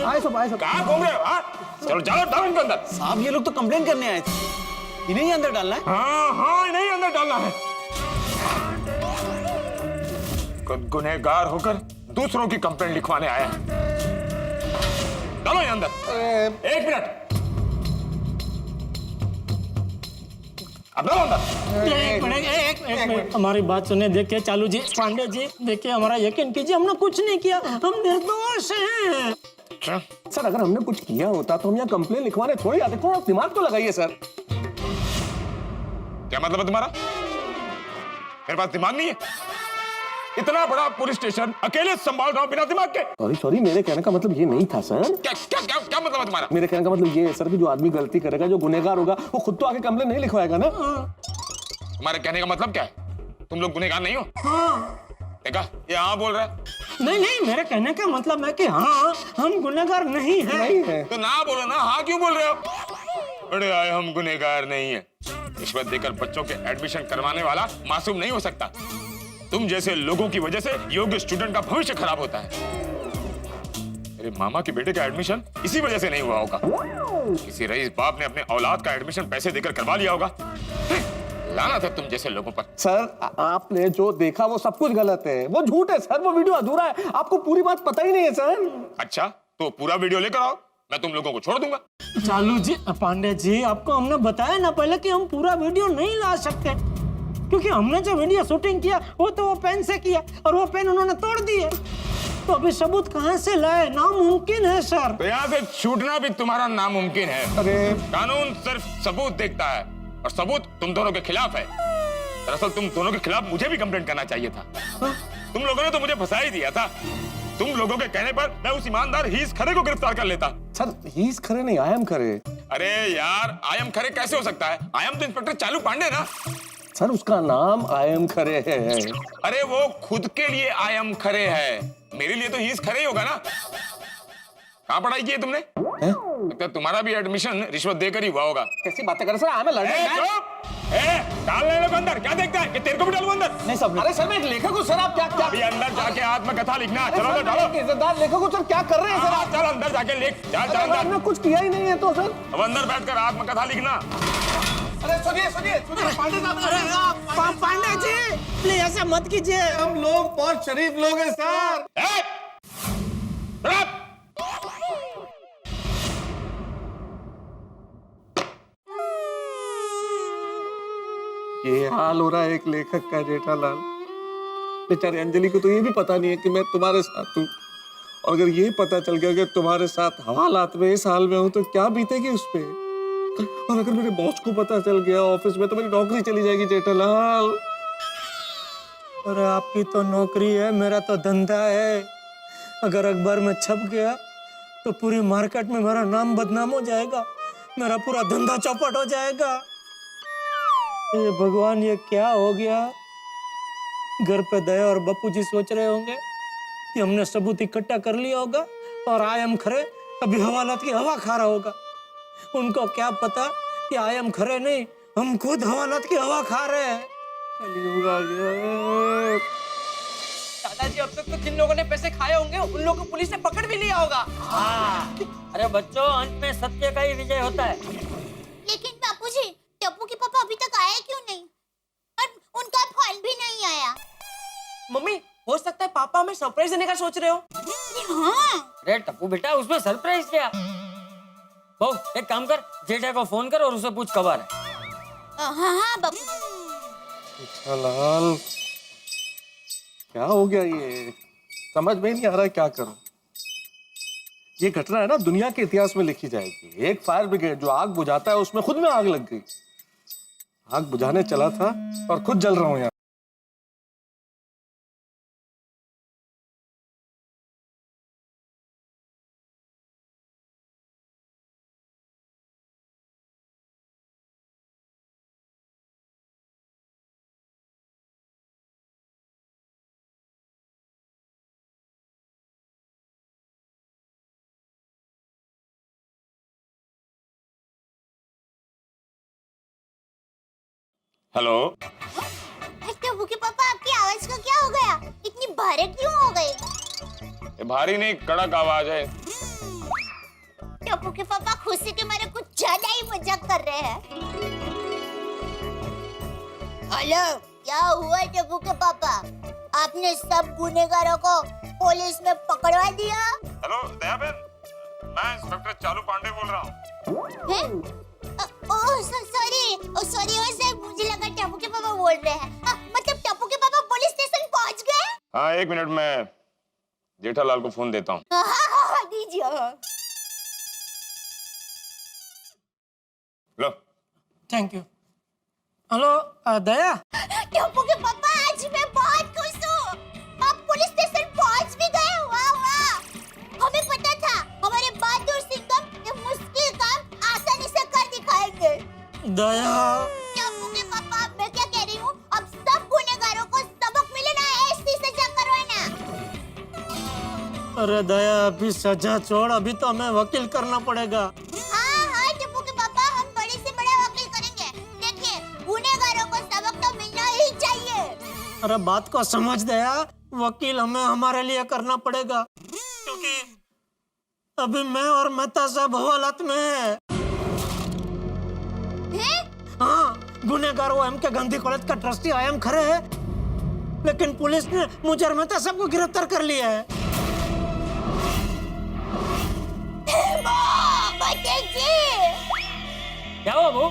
आए सब आए सब। कहाँ घूम रहे हो? हाँ? चलो चलो डालो इनको अंदर। साहब ये लोग तो कंप्लेन करने आए थे, इन्हें ही अंदर डालना है। हाँ हाँ इन्हें ही अंदर डालना है। खुद गुनहगार होकर दूसरों की कंप्लेंट लिखवाने आया है। डालो ये अंदर। एक मिनट, अब डालो अंदर। एक मिनट हमारी बात सुने। देखिए चालू जी, पांडे जी, देखिए हमारा यकीन कीजिए, हमने कुछ नहीं किया, हम निर्दोष हैं। सर अगर हमने कुछ किया होता तो हम यहाँ कंप्लेन लिखवाने थोड़ी आते। थोड़ा दिमाग तो लगाइए सर। क्या मतलब है तुम्हारा? मेरे पास दिमाग नहीं है? इतना बड़ा पुलिस स्टेशन अकेले संभाल रहा हूं बिना दिमाग के। सॉरी सॉरी, मेरे कहने का मतलब ये नहीं था सर। क्या क्या क्या क्या मतलब है तुम्हारा? मेरे कहने का मतलब ये है सर कि जो आदमी गलती करेगा, जो गुनहगार होगा, वो खुद तो आके कंप्लेन नहीं लिखवाएगा ना। तुम्हारे कहने का मतलब क्या है? तुम लोग गुनहगार नहीं हो? देखा ये हाँ बोल रहा है। नहीं नहीं, मेरे कहने का मतलब है कि हाँ हम गुनहगार नहीं हैं। नहीं है तो ना बोलो ना, हाँ क्यों बोल रहे हो? अरे आए हम गुनहगार नहीं है। रिश्वत देकर बच्चों के एडमिशन करवाने वाला मासूम नहीं हो सकता। तुम जैसे लोगों की वजह से योग्य स्टूडेंट का भविष्य खराब होता है। मेरे मामा के बेटे का एडमिशन इसी वजह से नहीं हुआ होगा। किसी रईस बाप ने अपने औलाद का एडमिशन पैसे देकर करवा लिया होगा। लानत है तुम जैसे लोगों पर। सर, आपने जो देखा वो सब कुछ गलत है, वो झूठ है सर, वो वीडियो अधूरा है, आपको पूरी बात पता ही नहीं है सर। अच्छा तो पूरा वीडियो लेकर आओ, मैं तुम लोगों को छोड़ दूंगा। चालू जी, पांडे जी, आपको हमने बताया ना पहले कि हम पूरा वीडियो नहीं ला सकते, क्योंकि हमने जो वीडियो शूटिंग किया वो तो वो पेन से किया और वो पेन उन्होंने तोड़ दिए। तो अभी सबूत कहाँ से लाए? नामुमकिन है सर। तो यहाँ से छूटना भी तुम्हारा नामुमकिन है। अरे कानून सिर्फ सबूत देखता है और सबूत तुम दोनों के खिलाफ है। दरअसल तुम दोनों के खिलाफ मुझे भी कंप्लेंट करना चाहिए था। तुम लोगों ने तो मुझे फंसा ही दिया था। तुम लोगों के कहने पर मैं उस ईमानदार हीस खरे को गिरफ्तार कर लेता। सर, हीस खरे नहीं, आई एम खरे। अरे यार आई एम खरे कैसे हो सकता है? आई एम तो इंस्पेक्टर चालू पांडे ना। सर उसका नाम आई एम खरे है। अरे वो खुद के लिए आई एम खरे है, मेरे लिए तो हीस खरे ही होगा ना। कहाँ पढ़ाई की है तुमने? तो तुम्हारा भी एडमिशन रिश्वत देकर ही हुआ होगा। कैसी बातें कर रहे सर? आई एम डाल ले लोग अंदर। क्या देखता है कि तेरे को भी डालूं अंदर? नहीं सब। अरे सर मैं एक लेखक हूँ सर, आप क्या क्या अभी अंदर जाके आत्मकथा लिखना। चलो तो डालो। इज्जतदार लेखक हूँ सर, क्या कर रहे हैं सर आप? चल अंदर जाके लिख। चल अंदर। आपने कुछ किया ही नहीं है तो सर। अब अंदर बैठकर आत्मकथा लिखना। अरे सुनिए सुनिए सुनिए पांडे साहब। पांडे जी प्लीज ऐसा मत कीजिए, हम लोग बहुत शरीफ लोग हैं सर। ये हाल हो रहा है एक लेखक का, जेठालाल। बेचारी अंजलि को तो ये भी पता नहीं है कि मैं तुम्हारे साथ हूँ, और अगर ये पता चल गया कि तुम्हारे साथ हवालात में इस हाल में हूँ तो क्या बीतेगी उस पे। और अगर मेरे बॉस को पता चल गया ऑफिस में तो मेरी नौकरी चली जाएगी जेठालाल। अरे आपकी तो नौकरी है, मेरा तो धंधा है। अगर अखबार में छप गया तो पूरी मार्केट में मेरा नाम बदनाम हो जाएगा, मेरा पूरा धंधा चौपट हो जाएगा। ये भगवान ये क्या हो गया? घर पे दया और बापू जी सोच रहे होंगे कि हमने सबूत इकट्ठा कर लिया होगा और आई एम खरे अभी हवालात की हवा खा रहा होगा। उनको क्या पता कि आई एम खरे नहीं, हम खुद हवालात की हवा खा रहे हैं। कलयुग आ गया। दादाजी अब तक तो जिन लोगों ने पैसे खाए होंगे उन लोगों को पुलिस ने पकड़ भी लिया होगा। हाँ। अरे बच्चों, अंत में सत्य का ही विजय होता है। लेकिन बापूजी, टप्पू के पापा अभी तक आए क्यों नहीं? और उनका फोन भी नहीं आया। मम्मी हो सकता है पापा हमें सरप्राइज देने का सोच रहे हो। हाँ। अरे टप्पू बेटा, उसमें सरप्राइज क्या? बहू एक काम कर, जेठा को फोन कर और उसे पूछ कब आ रहा है। हाँ बापू। जेठालाल क्या हो गया? ये समझ में नहीं आ रहा है क्या करूं। ये घटना है ना दुनिया के इतिहास में लिखी जाएगी। एक फायर ब्रिगेड जो आग बुझाता है उसमें खुद में आग लग गई। आग बुझाने चला था और खुद जल रहा हूं यहाँ। हेलो। टप्पू के पापा, आपकी आवाज का क्या हो गया? इतनी भारी क्यों हो गई? ये भारी नहीं, कड़क आवाज है। टप्पू के पापा खुशी के मारे कुछ ज्यादा ही मजाक कर रहे हैं। हेलो, क्या हुआ टप्पू के पापा? आपने सब गुनहगारों को पुलिस में पकड़वा दिया? हेलो दया बहन, मैं इंस्पेक्टर चालू पांडे बोल रहा हूँ। सॉरी सर, मुझे लगा टप्पू के पापा बोल रहे हैं। मतलब टप्पू के पापा पुलिस स्टेशन पहुंच गए? हाँ, 1 मिनट में जेठालाल को फोन देता हूँ। हाँ, दीजिए। लो। Thank you. Hello Daya. Tappu के पापा, आज मैं बहुत खुश हूँ। आप पुलिस स्टेशन पहुंच भी गए। वाह वाह, हमें पता था हमारे बहादुर सिंघम ये मुश्किल काम आसानी से कर दिखाएंगे। दया, टप्पू के पापा, मैं क्या कह रही हूँ, अब सब गुनहगारों को सबक मिले ना, ऐसी सजा करवाना। अरे दया, अभी सजा छोड़, अभी तो हमें वकील करना पड़ेगा। हाँ, टप्पू के पापा, हम बड़े से बड़ा वकील करेंगे। देखिए, गुनहगारों को सबक तो मिलना ही चाहिए। अरे बात को समझ दया, वकील हमें हमारे लिए करना पड़ेगा, क्योंकि अभी मैं और मेहता साहब हवालात में है। हाँ, गुनहगार वो एम के गांधी कॉलेज का ट्रस्टी आयम खड़े है, लेकिन पुलिस ने मुझे और मेहता साहब को गिरफ्तार कर लिया है। क्या हुआ वो?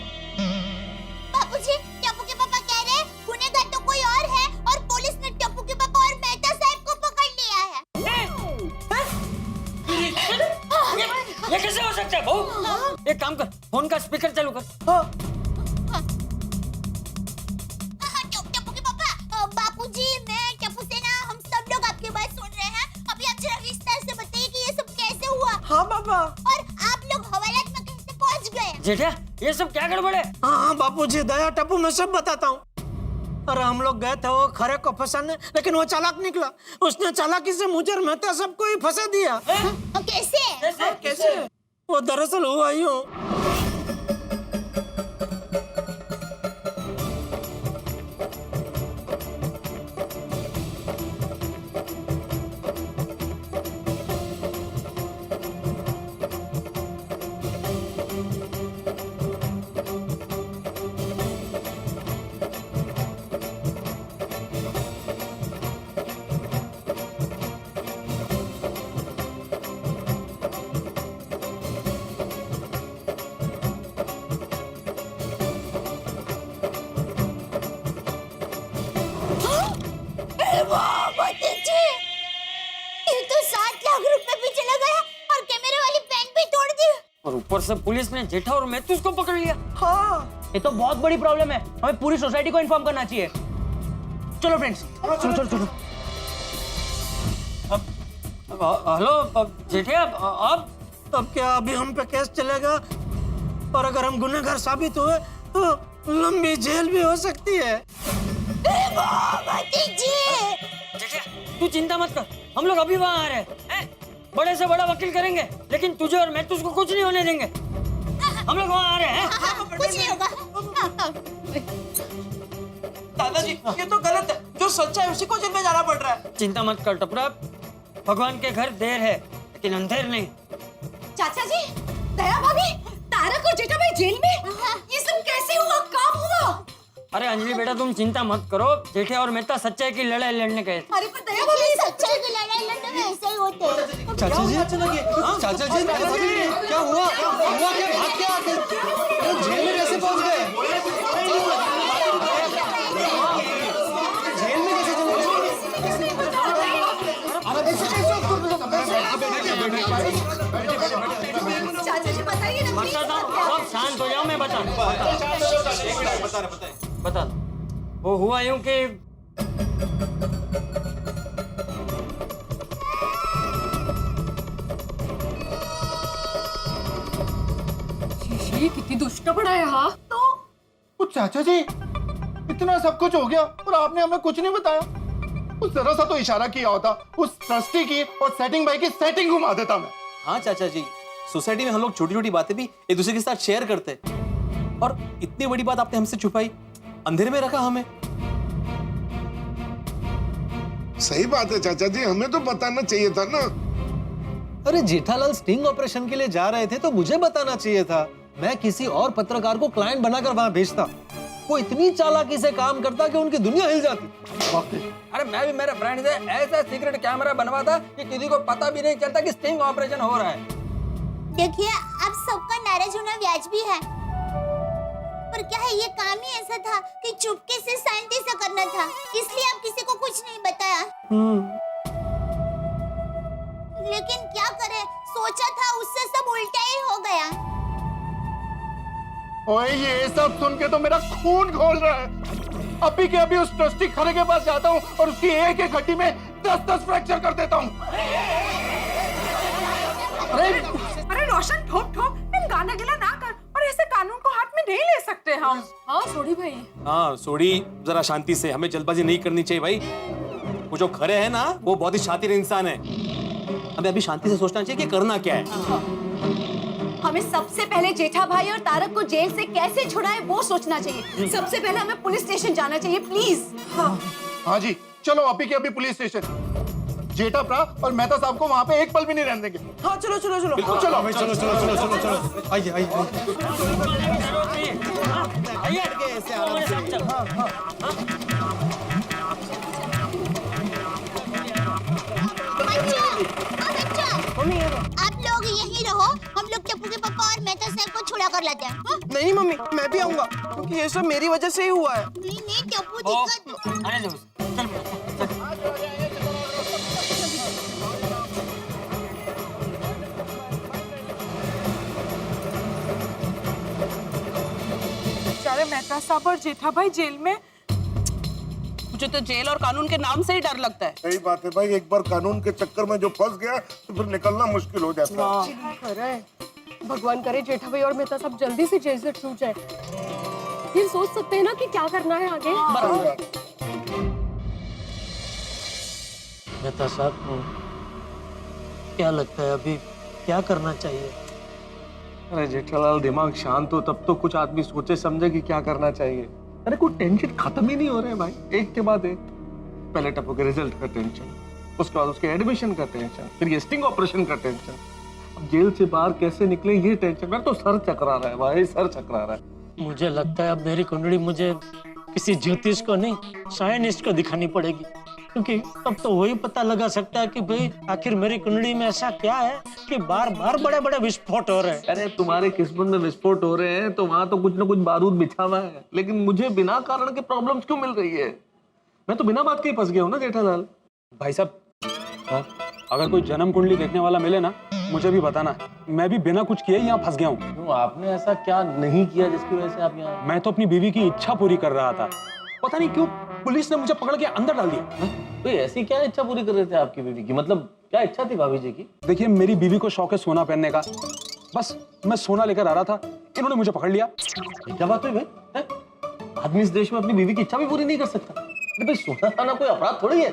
बापूजी, टप्पू के पापा कह रहे हैं गुनहगार तो कोई और है और पुलिस ने टप्पू के पापा और मेहता साहब को पकड़ लिया है। ये कैसे हो सकता है बहू? एक काम कर, फोन का स्पीकर चालू कर। टप्पू के पापा, बापूजी, मैं टप्पू सेना, हम सब लोग आपकी बात सुन रहे हैं। अभी आप जरा विस्तार से बताइए कि ये सब कैसे हुआ। हाँ पापा। और आप लोग हवालात में कैसे पहुंच गए? जेठा, ये सब क्या गड़बड़ है? हाँ बापूजी, दया, टप्पू, मैं सब बताता हूँ। अरे हम लोग गए थे वो खरे को फंसाने, लेकिन वो चालाक निकला। उसने चालाकी से मुझे और मेहता सबको ही फंसा दिया। कैसे? कैसे? वो दरअसल हुआ यूं। ये तो 7 लाख रुपए भी चला गया और कैमरे वाली पेन भी तोड़ दी। और ऊपर से पुलिस ने जेठा और मैथ्यूस को पकड़ लिया। ये तो बहुत बड़ी प्रॉब्लम है, हमें पूरी सोसाइटी को इन्फॉर्म करना चाहिए। चलो फ्रेंड्स, चलो चलो चलो। हेलो जेठा, अब क्या अभी हम पे केस चलेगा? और अगर हम गुनहगार साबित हुए तो लंबी जेल भी हो सकती है। जेठा, तू चिंता मत कर, हम लोग अभी वहाँ आ रहे हैं। बड़े से बड़ा वकील करेंगे, लेकिन तुझे और मैथ्यूस को कुछ नहीं होने देंगे। हम लोग वहाँ आ रहे हैं। कुछ नहीं होगा। दादाजी, ये तो गलत है, जो सच्चा है उसी को जेल में जाना पड़ रहा है। चिंता मत कर टपरा, भगवान के घर देर है लेकिन अंधेर नहीं। चाचा जी, दया भाभी, तारक और जेठा भाई जेल में? ये सब कैसे हुआ? काम हुआ? अरे अंजलि बेटा, तुम चिंता मत करो, जेठे और मेहता सच्चाई की लड़ाई लड़ने गए थे। अरे पर दया भाभी, सच्चाई की लड़ाई लड़ने में ऐसे ही होते हैं। चाचा जी, चाचा जी, क्या हुआ? हुआ क्या? भाग क्या आते? जेल में कैसे पहुंच गए? जेल में कैसे चले गए? चाचा जी बताइए ना प्लीज। बताता हूँ, अब शांत हो जाओ, मैं बता बता वो हुआ यूं कि ये कितनी दुष्ट पड़ा है। हाँ तो चाचा जी, इतना सब कुछ हो गया और आपने हमें कुछ नहीं बताया। उस जरा सा तो इशारा किया होता, उस ट्रस्टी की और सेटिंग भाई की सेटिंग घुमा देता मैं। हाँ चाचा जी, सोसाइटी में हम लोग छोटी छोटी बातें भी एक दूसरे के साथ शेयर करते, और इतनी बड़ी बात आपने हमसे छुपाई, अंधेरे में रखा हमें। सही बात है चाचा जी, हमें तो बताना चाहिए था ना। अरे जेठालाल स्टिंग ऑपरेशन के लिए जा रहे थे तो मुझे बताना चाहिए था। मैं किसी और पत्रकार को क्लाइंट बनाकर वहां भेजता। वो इतनी चालाकी से काम करता कि उनकी दुनिया हिल जाती। अरे मैं भी मेरे फ्रेंड से ऐसा सीक्रेट कैमरा बनवाता कि किसी को पता भी नहीं चलता कि स्टिंग ऑपरेशन हो रहा है। देखिए, आप सबका नाराज होना वाजिबी है, पर क्या है, ये काम ही ऐसा था कि चुपके से शांति से करना था, इसलिए आप किसी को कुछ नहीं बताया। लेकिन क्या करें, सोचा था उससे सब उल्टा ही हो गया। ओए, ये सब सुन के तो मेरा खून खौल रहा है। अभी के अभी उस ट्रस्टी खरे के पास जाता हूँ और उसकी एक एक हड्डी में 10-10 फ्रैक्चर कर देता हूँ। अरे रोशन, ठोक ठोक, तुम गाना गिला ना कर, और ऐसे कानून को हाथ में नहीं ले सकते हम। हाँ सोडी भाई। हाँ सोडी, जरा शांति से, हमें जल्दबाजी नहीं करनी चाहिए भाई। वो जो खरे है ना, वो बहुत ही शातिर इंसान है। हमें अभी शांति से सोचना चाहिए कि करना क्या है। हमें सबसे पहले जेठा भाई और तारक को जेल से कैसे छुड़ाए वो सोचना चाहिए। सबसे पहले हमें पुलिस स्टेशन जाना चाहिए, प्लीज। हाँ जी, चलो अभी के अभी पुलिस स्टेशन। जेठा प्रा और मेहता साहब को वहाँ पे एक पल भी नहीं रहने देंगे। हाँ चलो चलो चलो। बिल्कुल चलो। चलो चलो चलो चलो चलो, आइए आइए। आप लोग यहीं रहो, हम लोग टप्पू के पापा और मेहता साहब को छुड़ा कर लाते हैं। हाँ? नहीं मम्मी, मैं भी आऊंगा, क्योंकि ये सब मेरी वजह से ही हुआ है। नहीं टप्पू दिक्कत। अरे दोस्त, चल बेचारे मेहता साहब और जेठा भाई जेल में। मुझे तो जेल और कानून के नाम से ही डर लगता है। सही बात है भाई, एक बार कानून के चक्कर में जो फंस गया तो फिर निकलना मुश्किल हो जाता है। भगवान करे जेठा भाई और मेहता साहब जल्दी से जेल से छूट जाए। ये सोच सकते हैं ना कि क्या करना है आगे। मेहता साहब, क्या लगता है अभी क्या करना चाहिए? अरे जेठालाल, दिमाग शांत हो तब तो कुछ आदमी सोचे समझे कि क्या करना चाहिए। अरे कोई टेंशन खत्म ही नहीं हो रहे भाई, एक के बाद एक। पहले टप्पू के रिजल्ट का टेंशन, उसके बाद उसके एडमिशन का टेंशन, फिर ये स्टिंग ऑपरेशन का टेंशन, अब जेल से बाहर कैसे निकले ये टेंशन। मेरा तो सर चकरा रहा है भाई, सर चकरा रहा है। मुझे लगता है अब मेरी कुंडली मुझे किसी ज्योतिष को नहीं, साइंटिस्ट को दिखानी पड़ेगी, क्योंकि तब तो वही पता लगा सकता है कि भाई आखिर मेरी कुंडली में ऐसा क्या है कि बार बार बड़े बड़े विस्फोट हो रहे हैं। अरे तुम्हारे किस्मत में विस्फोट हो रहे हैं तो वहां तो कुछ ना कुछ बारूद बिछा हुआ है, लेकिन मुझे बिना कारण के प्रॉब्लम्स क्यों मिल रही है? मैं तो बिना बात के ही फंस गया हूँ ना जेठालाल। भाई साहब, अगर कोई जन्म कुंडली देखने वाला मिले ना, मुझे भी बताना। मैं भी बिना कुछ किए यहाँ फंस गया हूँ। आपने ऐसा क्या नहीं किया जिसकी वजह से आप यहाँ? मैं तो अपनी बीवी की इच्छा पूरी कर रहा था, पता नहीं क्यों पुलिस ने मुझे पकड़ के अंदर डाल दिया। तो ऐसी क्या इच्छा पूरी कर रहे थे आपकी बीवी की? मतलब क्या इच्छा थी भाभी जी की? देखिए, मेरी बीवी को शौक है सोना पहनने का। बस मैं सोना लेकर आ रहा था, इन्होंने मुझे पकड़ लिया। क्या बात हुई भाई? आदमी इस देश में अपनी बीवी की इच्छा भी पूरी नहीं कर सकता? अरे भाई, सोना खाना कोई अपराध थोड़ी है।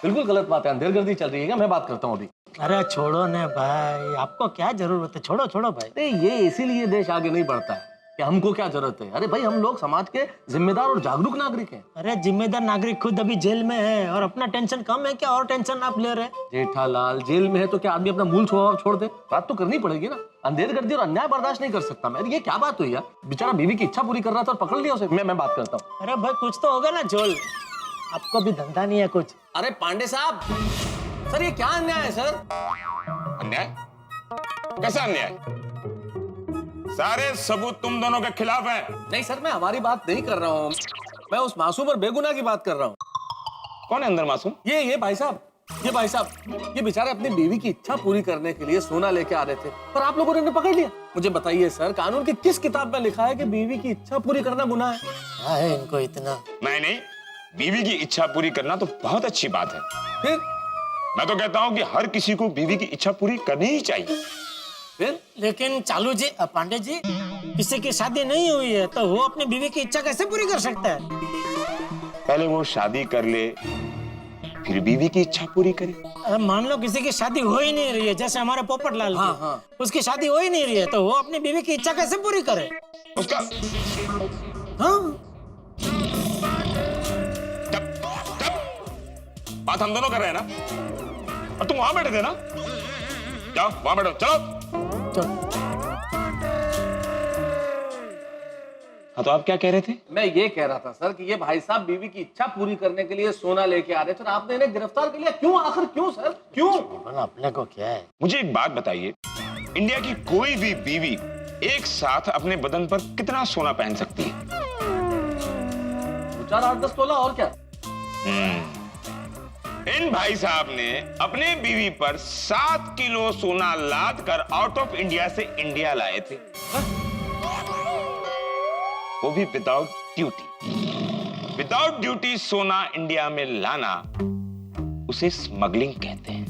बिल्कुल गलत बात है, अंधेरगर्दी चल रही है। मैं बात करता हूँ अभी। अरे छोड़ो ना भाई, आपको क्या जरूरत है? छोड़ो छोड़ो भाई। अरे ये इसीलिए देश आगे नहीं बढ़ता है कि हमको क्या जरूरत है। अरे भाई, हम लोग समाज के जिम्मेदार और जागरूक नागरिक हैं। अरे जिम्मेदार नागरिक खुद अभी जेल में है और अपना टेंशन कम है क्या? और टेंशन आप ले रहे हैं? जेठालाल जेल में है तो क्या आदमी अपना मूल स्वभाव छोड़ दे? बात तो करनी पड़ेगी ना। अंधेरगर्दी और अन्याय बर्दाश्त नहीं कर सकता मैं। ये क्या बात हुई यार? बेचारा बीवी की इच्छा पूरी कर रहा था और पकड़ लिया उसे। मैं बात करता हूँ। अरे भाई, कुछ तो होगा ना झोल, आपको भी धंधा नहीं है कुछ? अरे पांडे साहब, सर ये क्या अन्याय है सर? अन्याय? कैसा अन्याय? सारे सबूत तुम दोनों के खिलाफ हैं। नहीं सर, मैं हमारी बात नहीं कर रहा हूँ, मैं उस मासूम और बेगुनाह की बात कर रहा हूँ। कौन है अंदर मासूम? ये भाई साहब, ये भाई साहब, ये बेचारे अपनी बीवी की इच्छा पूरी करने के लिए सोना लेके आ रहे थे, पर आप लोगों ने इन्हें पकड़ लिया। मुझे बताइए सर, कानून की किस किताब में लिखा है कि बीवी की इच्छा पूरी करना गुनाह है? क्या है इनको इतना? नहीं, बीवी की इच्छा पूरी करना तो बहुत अच्छी बात है। फिर मैं तो कहता हूँ कि हर किसी को बीवी की इच्छा पूरी करनी ही चाहिए। फिर लेकिन चालू जी, पांडे जी, किसी की शादी नहीं हुई है तो वो अपनी बीवी की इच्छा कैसे पूरी कर सकता है? पहले वो शादी कर ले, फिर बीवी की इच्छा पूरी करे। मान लो किसी की शादी हो ही नहीं रही है, जैसे हमारे पोपट लाल की। हाँ। उसकी शादी हो ही नहीं रही है तो वो अपनी बीवी की इच्छा कैसे पूरी करे? उसका हाँ, बात हम दोनों कर रहे हैं ना, और तुम वहां बैठे थे ना। जाओ वहां बैठो, चलो। हाँ, तो आप क्या कह रहे थे? मैं ये कह रहा था सर कि ये भाई साहब बीवी की इच्छा पूरी करने के लिए सोना लेके आ रहे थे और आपने इन्हें गिरफ्तार कर लिया। क्यों? आखिर क्यों सर, क्यों? अपने को क्या है? मुझे एक बात बताइए, इंडिया की कोई भी बीवी एक साथ अपने बदन पर कितना सोना पहन सकती है? 4, 8, 10 तोला और क्या? इन भाई साहब ने अपने बीवी पर 7 किलो सोना लाद कर आउट ऑफ इंडिया से इंडिया लाए थे, वो भी विदाउट ड्यूटी। विदाउट ड्यूटी सोना इंडिया में लाना उसे स्मगलिंग कहते हैं,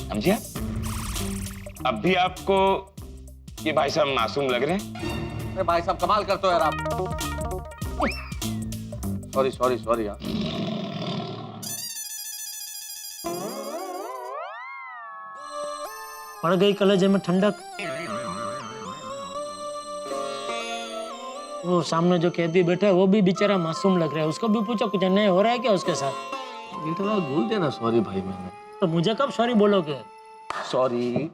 समझे आप? अब भी आपको ये भाई साहब मासूम लग रहे हैं? अरे भाई साहब कमाल करते हो यार आप। सॉरी यार। पड़ गई कलेजे में ठंडक। वो सामने जो कैदी बैठा है वो भी बेचारा मासूम लग रहा है, उसको भी पूछो कुछ अन्याय हो रहा है क्या उसके साथ? जेठालाल बोल देना सॉरी भाई मैंने। तो मुझे कब सॉरी बोलोगे? सॉरी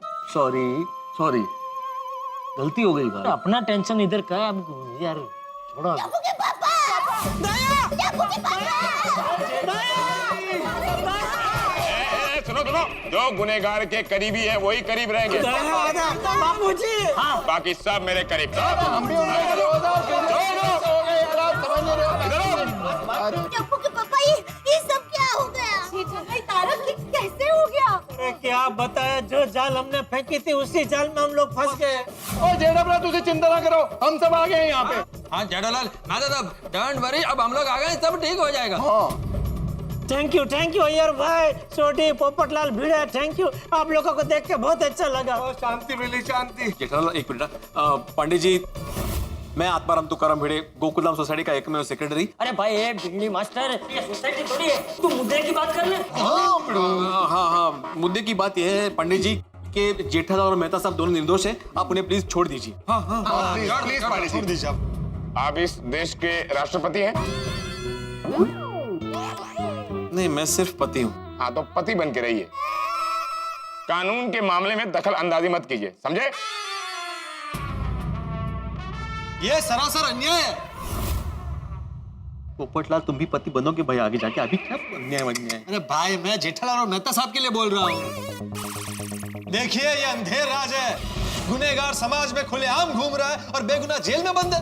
गलती हो गई भाई। अपना टेंशन इधर का है, अब यार छोड़ो। सुनो, जो गुनहगार के करीबी है वही करीब रहेंगे। बापूजी, हाँ, बाकी सब मेरे करीब। हम भी उनके करीब हो जाओ, समझ नहीं रहे हो? टप्पू के पापा, ये सब क्या हो गया? जेठा भाई तारक ये कैसे हो गया? अरे क्या बताया, जो जाल हमने फेंकी थी उसी जाल में हम लोग फंस गए। ओ जेठालाल तुझे चिंता ना करो, हम सब आ गए यहाँ पे। हाँ जेठालाल, डोंट वरी, अब हम लोग आ गए, सब ठीक हो जाएगा। हाँ थैंक यू अय्यर भाई, छोटी पोपटलाल भिड़े, थैंक यू। आप लोगों को देख के बहुत अच्छा लगा। शांति मिली, शांति। जेठालाल एक मिनट, पांडे जी मैं आत्माराम तुकाराम भिड़े, गोकुलधाम सोसाइटी का एकमेव सेक्रेटरी। अरे भाई ये भिंडी मास्टर, ये सोसाइटी थोड़ी है, तू मुद्दे की बात कर ले। हाँ, मुद्दे की बात यह है पंडित जी कि जेठालाल और मेहता साहब दोनों निर्दोष हैं, आप उन्हें प्लीज छोड़ दीजिए। प्लीज छोड़ दीजिए आप इस देश के राष्ट्रपति हैं? नहीं, मैं सिर्फ पति हूँ। हाँ, तो पति बन के रहिए, कानून के मामले में दखल अंदाजी मत कीजिए, समझे? ये सरासर अन्याय है। पोपटलाल तुम भी पति बनोगे भाई आगे जाके, अभी क्या अन्याय? अरे भाई मैं जेठालाल और मेहता साहब के लिए बोल रहा हूँ। देखिए ये अंधेर राज है, गुनहगार समाज में खुलेआम घूम रहा है और बेगुनाह जेल में बंद है।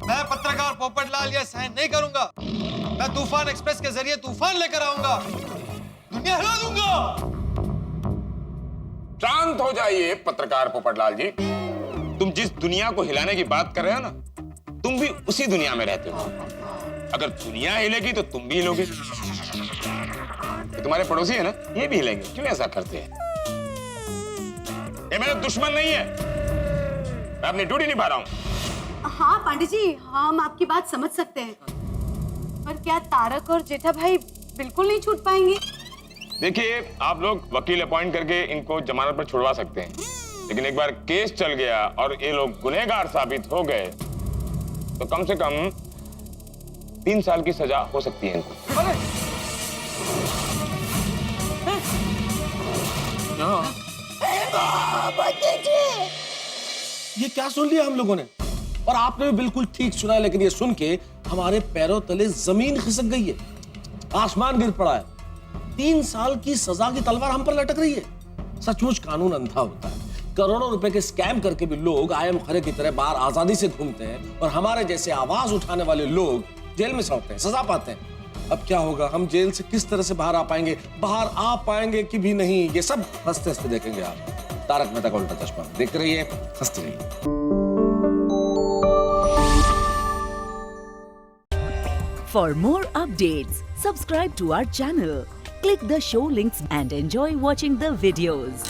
मैं पत्रकार पोपटलाल ये सहन नहीं करूंगा। मैं तूफान एक्सप्रेस के जरिए तूफान लेकर आऊंगा, दुनिया हिला दूंगा। शांत हो जाइए पत्रकार पोपटलाल जी, तुम जिस दुनिया को हिलाने की बात कर रहे हो ना, तुम भी उसी दुनिया में रहते हो। अगर दुनिया हिलेगी तो तुम भी हिलोगे। तो तुम्हारे पड़ोसी है ना, ये भी हिलेंगे। क्यों ऐसा करते हैं? ये मेरा दुश्मन नहीं है, मैं अपनी ड्यूटी निभा रहा हूं। हाँ पांडे जी, हम आपकी बात समझ सकते हैं, पर क्या तारक और जेठा भाई बिल्कुल नहीं छूट पाएंगे? देखिए, आप लोग वकील अपॉइंट करके इनको जमानत पर छुड़वा सकते हैं, लेकिन एक बार केस चल गया और ये लोग गुनहगार साबित हो गए तो कम से कम 3 साल की सजा हो सकती है इनको। ये क्या सुन लिया हम लोगों ने? और आपने भी बिल्कुल ठीक सुना है, लेकिन ये सुन के हमारे पैरों तले जमीन खिसक गई है, आसमान गिर पड़ा है। 3 साल की सजा की तलवार हम पर लटक रही है। सचमुच कानून अंधा होता है। करोड़ों रुपए के स्कैम करके भी लोग आयम खरे की तरह बाहर आजादी से घूमते हैं और हमारे जैसे आवाज उठाने वाले लोग जेल में सड़ते हैं, सजा पाते हैं। अब क्या होगा? हम जेल से किस तरह से बाहर आ पाएंगे? बाहर आ पाएंगे कि भी नहीं, ये सब हंसते हंसते देखेंगे आप। तारक मेहता का उल्टा चश्मा देख रही है, हंसते रहिए। For more updates, subscribe to our channel, click the show links and enjoy watching the videos.